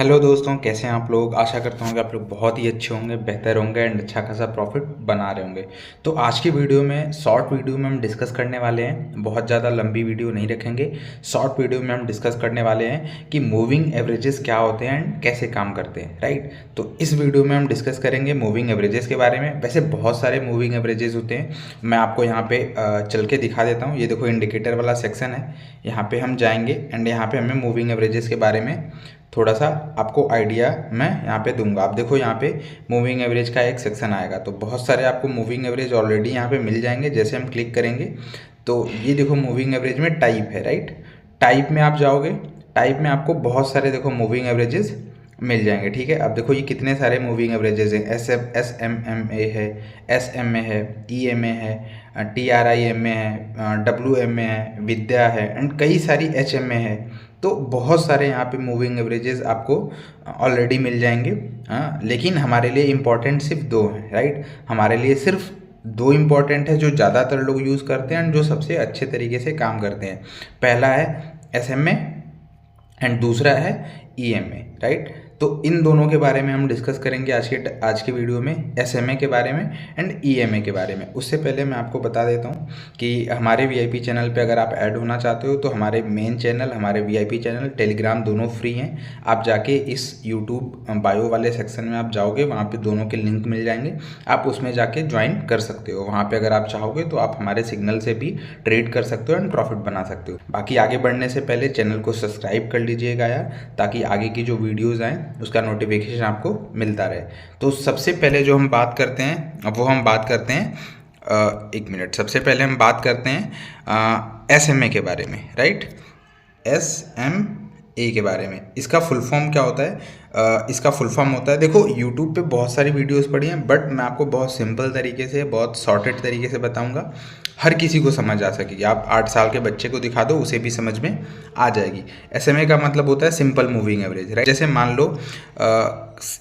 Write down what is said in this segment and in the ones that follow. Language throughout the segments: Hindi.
हेलो दोस्तों, कैसे हैं आप लोग। आशा करता हूँ कि आप लोग बहुत ही अच्छे होंगे, बेहतर होंगे एंड अच्छा खासा प्रॉफिट बना रहे होंगे। तो आज की वीडियो में शॉर्ट वीडियो में हम डिस्कस करने वाले हैं, बहुत ज़्यादा लंबी वीडियो नहीं रखेंगे। शॉर्ट वीडियो में हम डिस्कस करने वाले हैं कि मूविंग एवरेजेस क्या होते हैं एंड कैसे काम करते हैं, राइट। तो इस वीडियो में हम डिस्कस करेंगे मूविंग एवरेजेस के बारे में। वैसे बहुत सारे मूविंग एवरेजेस होते हैं, मैं आपको यहाँ पे चल के दिखा देता हूँ। ये देखो इंडिकेटर वाला सेक्शन है, यहाँ पे हम जाएंगे एंड यहाँ पे हमें मूविंग एवरेजेस के बारे में थोड़ा सा आपको आइडिया मैं यहाँ पे दूंगा। आप देखो यहाँ पे मूविंग एवरेज का एक सेक्शन आएगा, तो बहुत सारे आपको मूविंग एवरेज ऑलरेडी यहाँ पे मिल जाएंगे। जैसे हम क्लिक करेंगे तो ये देखो मूविंग एवरेज में टाइप है, राइट। टाइप में आप जाओगे, टाइप में आपको बहुत सारे देखो मूविंग एवरेजेस मिल जाएंगे, ठीक है। अब देखो ये कितने सारे मूविंग एवरेजेस हैं। SMMA है, SMA है, EMA है, TRIMA है, WMA है, विद्या है एंड कई सारी HMA है। तो बहुत सारे यहाँ पे मूविंग एवरेजेस आपको ऑलरेडी मिल जाएंगे। हाँ, लेकिन हमारे लिए इम्पोर्टेंट सिर्फ दो हैं, राइट। हमारे लिए सिर्फ दो इम्पॉर्टेंट है जो ज़्यादातर लोग यूज़ करते हैं एंड जो सबसे अच्छे तरीके से काम करते हैं। पहला है SMA एंड दूसरा है EMA, राइट। तो इन दोनों के बारे में हम डिस्कस करेंगे आज की वीडियो में, SMA के बारे में एंड EMA के बारे में। उससे पहले मैं आपको बता देता हूँ कि हमारे VIP चैनल पे अगर आप ऐड होना चाहते हो तो हमारे मेन चैनल, हमारे VIP चैनल, टेलीग्राम दोनों फ्री हैं। आप जाके इस YouTube बायो वाले सेक्शन में आप जाओगे, वहाँ पे दोनों के लिंक मिल जाएंगे, आप उसमें जाके ज्वाइन कर सकते हो। वहाँ पर अगर आप चाहोगे तो आप हमारे सिग्नल से भी ट्रेड कर सकते हो एंड प्रॉफिट बना सकते हो। बाकी आगे बढ़ने से पहले चैनल को सब्सक्राइब कर लीजिएगा यार, ताकि आगे की जो वीडियोज़ आएँ उसका नोटिफिकेशन आपको मिलता रहे। तो सबसे पहले जो हम बात करते हैं वो हम बात करते हैं एक मिनट, सबसे पहले हम बात करते हैं SMA के बारे में, राइट। SMA के बारे में, इसका फुल फॉर्म क्या होता है। इसका फुल फॉर्म होता है, देखो यूट्यूब पे बहुत सारी वीडियोस पड़ी हैं, बट मैं आपको बहुत सिंपल तरीके से, बहुत शॉर्टेड तरीके से बताऊंगा, हर किसी को समझ आ सकेगी। आप 8 साल के बच्चे को दिखा दो, उसे भी समझ में आ जाएगी। SMA का मतलब होता है सिंपल मूविंग एवरेज, राइट। जैसे मान लो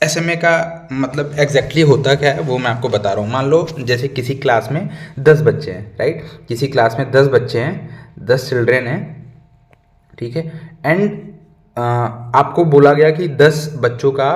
SMA का मतलब एग्जैक्टली होता क्या है वो मैं आपको बता रहा हूँ। मान लो जैसे किसी क्लास में 10 बच्चे हैं, राइट। किसी क्लास में 10 बच्चे हैं, 10 चिल्ड्रेन हैं, ठीक है। एंड आपको बोला गया कि 10 बच्चों का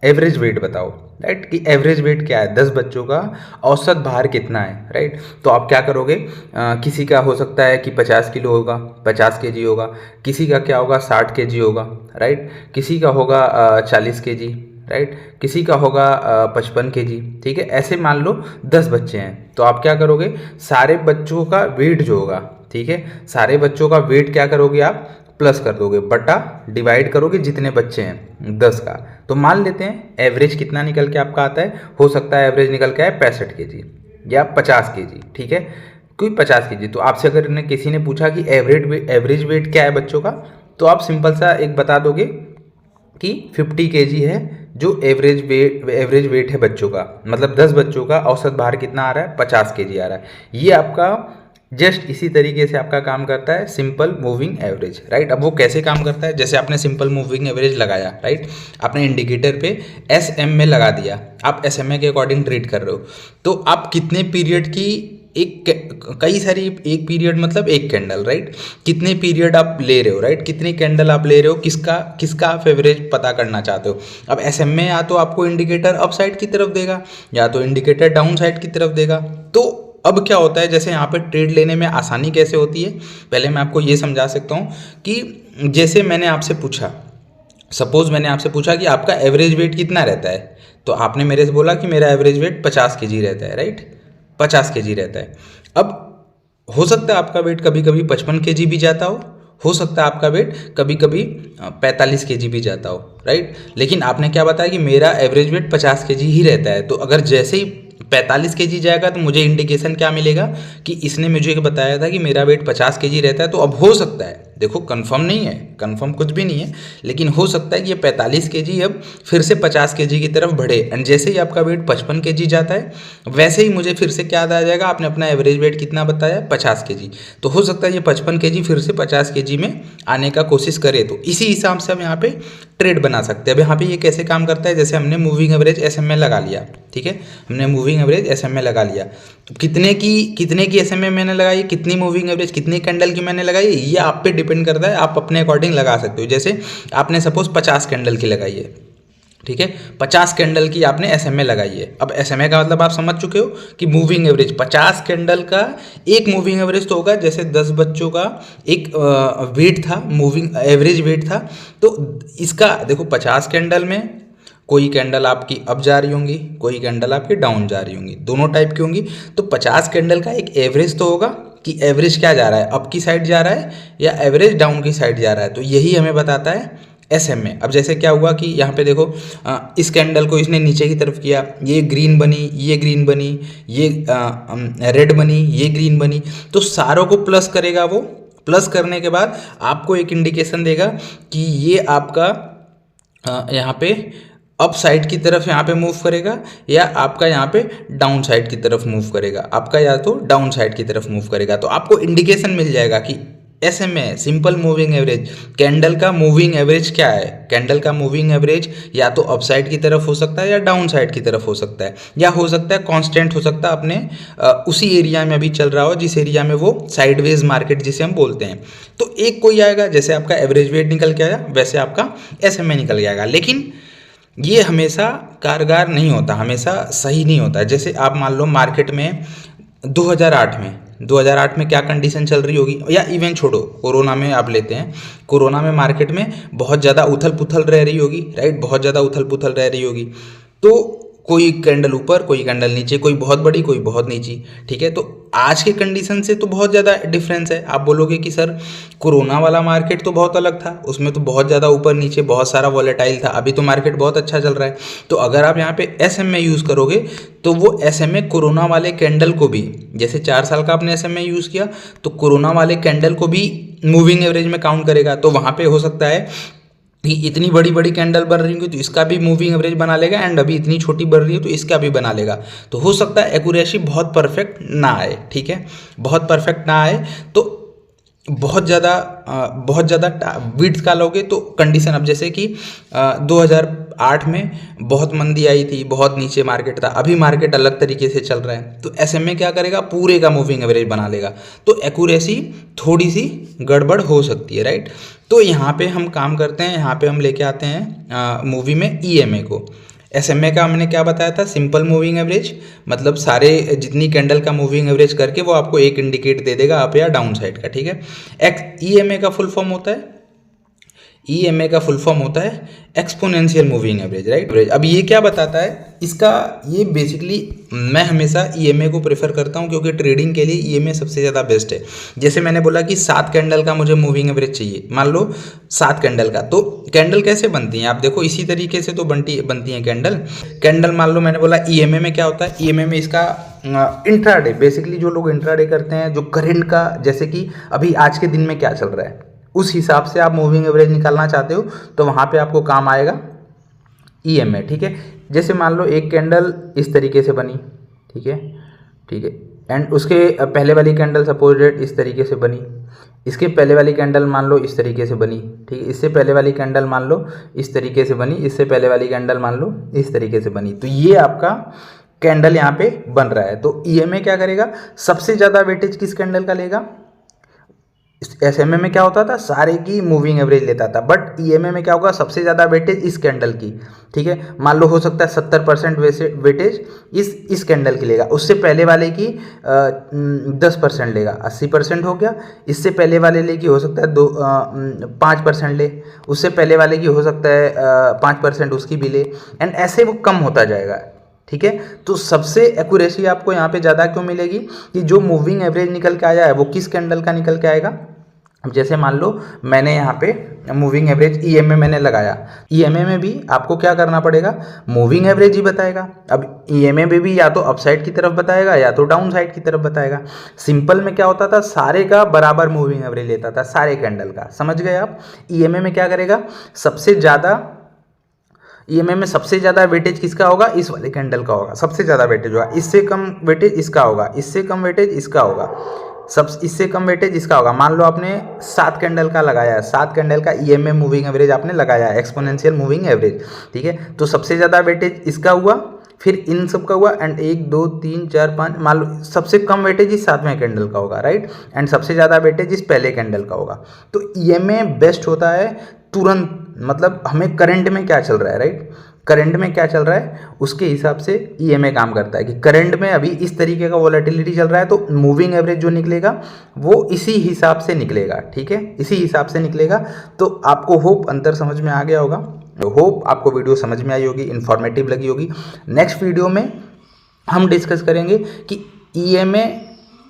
एवरेज वेट बताओ, राइट। कि एवरेज वेट क्या है, 10 बच्चों का औसत भार कितना है, राइट। तो आप क्या करोगे, किसी का हो सकता है कि 50 किलो होगा, 50 केजी होगा। किसी का क्या होगा, 60 केजी होगा, राइट। किसी का होगा 40 केजी, राइट। किसी का होगा 55 केजी, ठीक है। ऐसे मान लो 10 बच्चे हैं, तो आप क्या करोगे, सारे बच्चों का वेट जो होगा, ठीक है, सारे बच्चों का वेट क्या करोगे आप, प्लस कर दोगे, बटा डिवाइड करोगे जितने बच्चे हैं 10 का। तो मान लेते हैं एवरेज कितना निकल के आपका आता है, हो सकता है एवरेज निकल के आए 65 केजी या 50 केजी, ठीक है, कोई 50 केजी। तो आपसे अगर किसी ने पूछा कि एवरेज वेट क्या है बच्चों का, तो आप सिंपल सा एक बता दोगे कि 50 केजी है जो एवरेज वेट है बच्चों का। मतलब 10 बच्चों का औसत भार कितना आ रहा है, 50 केजी आ रहा है। ये आपका जस्ट इसी तरीके से आपका काम करता है सिंपल मूविंग एवरेज, राइट। अब वो कैसे काम करता है, जैसे आपने सिंपल मूविंग एवरेज लगाया, राइट, आपने इंडिकेटर पे SM में लगा दिया, आप SMA के अकॉर्डिंग ट्रेड कर रहे हो, तो आप कितने पीरियड की कई सारी, एक पीरियड मतलब एक कैंडल, राइट, कितने पीरियड आप ले रहे हो, राइट, कितने कैंडल आप ले रहे हो, किसका आप एवरेज पता करना चाहते हो। अब SMA या तो आपको इंडिकेटर अप साइड की तरफ देगा या तो इंडिकेटर डाउन साइड की तरफ देगा। तो अब क्या होता है, जैसे यहाँ पे ट्रेड लेने में आसानी कैसे होती है, पहले मैं आपको ये समझा सकता हूँ कि जैसे मैंने आपसे पूछा, सपोज मैंने आपसे पूछा कि आपका एवरेज वेट कितना रहता है, तो आपने मेरे से बोला कि मेरा एवरेज वेट 50 केजी रहता है, राइट, 50 केजी रहता है। अब हो सकता है आपका वेट कभी कभी 55 केजी भी जाता हो सकता है आपका वेट कभी कभी 45 केजी भी जाता हो, राइट। लेकिन आपने क्या बताया कि मेरा एवरेज वेट 50 केजी ही रहता है, तो अगर जैसे ही 45 केजी जाएगा तो मुझे इंडिकेशन क्या मिलेगा कि इसने मुझे बताया था कि मेरा वेट 50 केजी रहता है। तो अब हो सकता है, देखो कंफर्म नहीं है, कंफर्म कुछ भी नहीं है, लेकिन हो सकता है कि ये 45 केजी अब फिर से 50 केजी की तरफ बढ़े। एंड जैसे ही आपका वेट 55 केजी जाता है, वैसे ही मुझे फिर से क्या याद आ जाएगा, आपने अपना एवरेज वेट कितना बताया, 50 केजी। तो हो सकता है ये 55 केजी फिर से 50 केजी में आने का कोशिश करे। तो इसी हिसाब से हम यहाँ पे ट्रेड बना सकते हैं। अब यहाँ पे ये कैसे काम करता है, जैसे हमने मूविंग एवरेज SMA लगा लिया, ठीक है, हमने मूविंग एवरेज SMA लगा लिया, कितने की SMA मैंने लगाई, कितनी मूविंग एवरेज, कितनी कैंडल की मैंने लगाई, ये आप पे डिपेंड करता है, आप अपने अकॉर्डिंग लगा सकते हो। जैसे आपने सपोज 50 कैंडल की लगाई है, ठीक है, 50 कैंडल की आपने SMA लगाई है। अब SMA का मतलब आप समझ चुके हो कि मूविंग एवरेज 50 कैंडल का एक मूविंग एवरेज तो होगा। जैसे 10 बच्चों का एक वेट था, मूविंग एवरेज वेट था, तो इसका देखो 50 कैंडल में कोई कैंडल आपकी अप जा रही होंगी, कोई कैंडल आपकी डाउन जा रही होंगी, दोनों टाइप की होंगी। तो 50 कैंडल का एक एवरेज तो होगा कि एवरेज क्या जा रहा है, अप की साइड जा रहा है या एवरेज डाउन की साइड जा रहा है। तो यही हमें बताता है SMA। अब जैसे क्या हुआ कि यहाँ पे देखो इस कैंडल को इसने नीचे की तरफ किया, ये ग्रीन बनी, ये ग्रीन बनी, ये रेड बनी, ये ग्रीन बनी, तो सारों को प्लस करेगा वो। प्लस करने के बाद आपको एक इंडिकेशन देगा कि ये आपका यहाँ पे अप साइड की तरफ यहाँ पे मूव करेगा या आपका यहाँ पे डाउन साइड की तरफ मूव करेगा, आपका या तो डाउन साइड की तरफ मूव करेगा। तो आपको इंडिकेशन मिल जाएगा कि SMA simple moving average, candle का मूविंग एवरेज क्या है। कैंडल का मूविंग एवरेज या तो अप साइड की तरफ हो सकता है या डाउन साइड की तरफ हो सकता है, या हो सकता है कांस्टेंट हो सकता है, अपने उसी एरिया में अभी चल रहा हो जिस एरिया में वो साइडवेज मार्केट जिसे हम बोलते हैं। तो एक कोई आएगा, जैसे आपका एवरेज वेट निकल के आया वैसे आपका SMA निकल जाएगा। लेकिन ये हमेशा कारगर नहीं होता, हमेशा सही नहीं होता। जैसे आप मान लो मार्केट में 2008 में क्या कंडीशन चल रही होगी, या इवन छोड़ो कोरोना में आप लेते हैं, कोरोना में मार्केट में बहुत ज़्यादा उथल पुथल रह रही होगी, राइट, बहुत ज़्यादा उथल पुथल रह रही होगी। तो कोई कैंडल ऊपर, कोई कैंडल नीचे, कोई बहुत बड़ी, कोई बहुत नीची, ठीक है। तो आज के कंडीशन से तो बहुत ज़्यादा डिफरेंस है। आप बोलोगे कि सर कोरोना वाला मार्केट तो बहुत अलग था, उसमें तो बहुत ज़्यादा ऊपर नीचे बहुत सारा वॉलेटाइल था, अभी तो मार्केट बहुत अच्छा चल रहा है। तो अगर आप यहाँ पे SMA यूज़ करोगे तो वो SMA कोरोना वाले कैंडल को भी, जैसे 4 साल का आपने SMA यूज़ किया तो कोरोना वाले कैंडल को भी मूविंग एवरेज में काउंट करेगा। तो वहाँ पे हो सकता है कि इतनी बड़ी बड़ी कैंडल बन रही होंगी तो इसका भी मूविंग एवरेज बना लेगा, एंड अभी इतनी छोटी बन रही है तो इसका भी बना लेगा। तो हो सकता है एक्यूरेसी बहुत परफेक्ट ना आए, ठीक है, बहुत परफेक्ट ना आए। तो बहुत ज़्यादा विड्थ का लोगे तो कंडीशन, अब जैसे कि 2008 में बहुत मंदी आई थी, बहुत नीचे मार्केट था, अभी मार्केट अलग तरीके से चल रहा है, तो SMA क्या करेगा, पूरे का मूविंग एवरेज बना लेगा। तो एक्यूरेसी थोड़ी सी गड़बड़ हो सकती है, राइट। तो यहाँ पे हम काम करते हैं, यहाँ पे हम लेके आते हैं मूवी में EMA को। SMA का हमने क्या बताया था, सिंपल मूविंग एवरेज, मतलब सारे जितनी कैंडल का मूविंग एवरेज करके वो आपको एक इंडिकेट दे देगा अप या डाउन साइड का, ठीक है। EMA का फुल फॉर्म होता है, EMA का फुल फॉर्म होता है एक्सपोनेंशियल मूविंग एवरेज, राइट। अब ये क्या बताता है इसका, ये बेसिकली मैं हमेशा EMA को प्रेफर करता हूँ क्योंकि ट्रेडिंग के लिए EMA सबसे ज़्यादा बेस्ट है। जैसे मैंने बोला कि 7 कैंडल का मुझे मूविंग एवरेज चाहिए, मान लो 7 कैंडल का, तो कैंडल कैसे बनती हैं आप देखो, इसी तरीके से तो बनती हैं कैंडल। मान लो मैंने बोला EMA में क्या होता है, EMA में इसका इंट्राडे, बेसिकली जो लोग इंट्राडे करते हैं, जो करंट का, जैसे कि अभी आज के दिन में क्या चल रहा है उस हिसाब से आप मूविंग एवरेज निकालना चाहते हो तो वहाँ पे आपको काम आएगा EMA, ठीक है। जैसे मान लो एक कैंडल इस तरीके से बनी, ठीक है, एंड उसके पहले वाली कैंडल सपोज डेट इस तरीके से बनी, इसके पहले वाली कैंडल मान लो इस तरीके से बनी, ठीक है, इससे पहले वाली कैंडल मान लो इस तरीके से बनी, इससे पहले वाली कैंडल मान लो इस तरीके से बनी। तो ये आपका कैंडल यहाँ पे बन रहा है। तो EMA क्या करेगा, सबसे ज़्यादा वेटेज किस कैंडल का लेगा। SMA में क्या होता था, सारे की मूविंग एवरेज लेता था, बट EMA में क्या होगा, सबसे ज़्यादा वेटेज इस कैंडल की, ठीक है। मान लो हो सकता है 70% वेटेज इस कैंडल की लेगा, उससे पहले वाले की 10% लेगा, 80% हो गया। इससे पहले वाले ले की हो सकता है 5% ले, उससे पहले वाले की हो सकता है 5% उसकी भी ले, एंड ऐसे वो कम होता जाएगा, ठीक है। तो सबसे एक्यूरेसी आपको यहाँ पे ज़्यादा क्यों मिलेगी कि जो मूविंग एवरेज निकल के आया है वो किस कैंडल का निकल के आएगा। अब जैसे मान लो मैंने यहाँ पे मूविंग एवरेज EMA मैंने लगाया, EMA में भी आपको क्या करना पड़ेगा, मूविंग एवरेज ही बताएगा। अब EMA में भी या तो अपसाइड की तरफ बताएगा या तो डाउन साइड की तरफ बताएगा। सिंपल में क्या होता था, सारे का बराबर मूविंग एवरेज लेता था, सारे कैंडल का, समझ गए आप। EMA में क्या करेगा, सबसे ज़्यादा EMA में सबसे ज़्यादा वेटेज किसका होगा, इस वाले कैंडल का होगा, सबसे ज़्यादा वेटेज होगा, इससे कम वेटेज इसका होगा, इससे कम वेटेज इसका होगा, इससे कम वेटेज इसका होगा। मान लो आपने 7 कैंडल का लगाया है, 7 कैंडल का EMA मूविंग एवरेज आपने लगाया है, एक्सपोनेंशियल मूविंग एवरेज, ठीक है। तो सबसे ज़्यादा वेटेज इसका हुआ, फिर इन सब का हुआ एंड 1 2 3 4 5 मान लो सबसे कम वेटेज इस 7वें कैंडल का होगा, राइट, एंड सबसे ज़्यादा वेटेज इस पहले कैंडल का होगा। तो ईएमए बेस्ट होता है तुरंत, मतलब हमें करंट में क्या चल रहा है, राइट, करंट में क्या चल रहा है उसके हिसाब से ईएमए काम करता है कि करंट में अभी इस तरीके का वॉलेटिलिटी चल रहा है तो मूविंग एवरेज जो निकलेगा वो इसी हिसाब से निकलेगा, ठीक है, इसी हिसाब से निकलेगा। तो आपको होप अंतर समझ में आ गया होगा, होप आपको वीडियो समझ में आई होगी, इन्फॉर्मेटिव लगी होगी। नेक्स्ट वीडियो में हम डिस्कस करेंगे कि ईएमए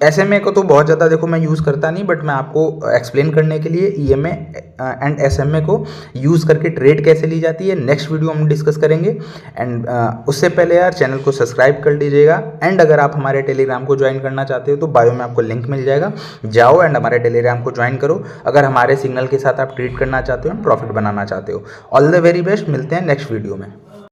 एसएमए को तो बहुत ज़्यादा देखो मैं यूज़ करता नहीं, बट मैं आपको एक्सप्लेन करने के लिए ईएमए एंड एसएमए को यूज़ करके ट्रेड कैसे ली जाती है नेक्स्ट वीडियो हम डिस्कस करेंगे। एंड उससे पहले यार चैनल को सब्सक्राइब कर लीजिएगा। एंड अगर आप हमारे टेलीग्राम को ज्वाइन करना चाहते हो तो बायो में आपको लिंक मिल जाएगा, जाओ एंड हमारे टेलीग्राम को ज्वाइन करो अगर हमारे सिग्नल के साथ आप ट्रेड करना चाहते हो एंड प्रॉफिट बनाना चाहते हो। ऑल द वेरी बेस्ट, मिलते हैं नेक्स्ट वीडियो में।